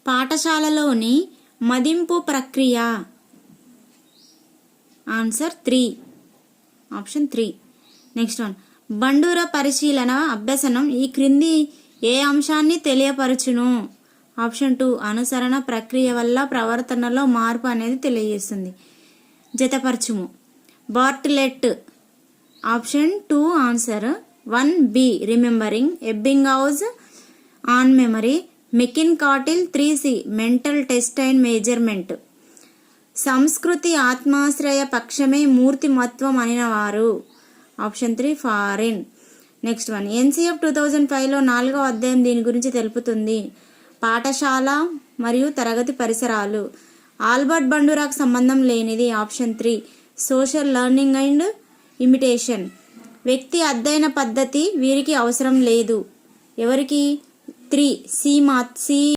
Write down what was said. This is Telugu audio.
పాఠశాలలోని మదింపు ప్రక్రియ. Answer 3, option 3. నెక్స్ట్ వన్, బండూర పరిశీలన అభ్యసనం ఈ క్రింది ఏ అంశాన్ని తెలియపరచును? ఆప్షన్ 2, అనుసరణ ప్రక్రియ వల్ల ప్రవర్తనలో మార్పు అనేది తెలియజేస్తుంది. జతపరచుము. Bartlett. Option 2 answer. 1B remembering, Ebbinghaus on memory, McKeen Cattell 3C mental test and measurement. సంస్కృతి ఆత్మాశ్రయ పక్షమే మూర్తిమత్వం అనినవారు. Option 3 foreign. Next one, NCF 2005లో 4వ అధ్యాయం దీని గురించి తెలుపుతుంది. పాఠశాల మరియు తరగతి పరిసరాలు. ఆల్బర్ట్ బండూరాకు సంబంధం లేనిది. Option 3 social learning and imitation. వ్యక్తి అధ్యయన పద్ధతి వీరికి అవసరం లేదు. ఎవరికి? 3 సి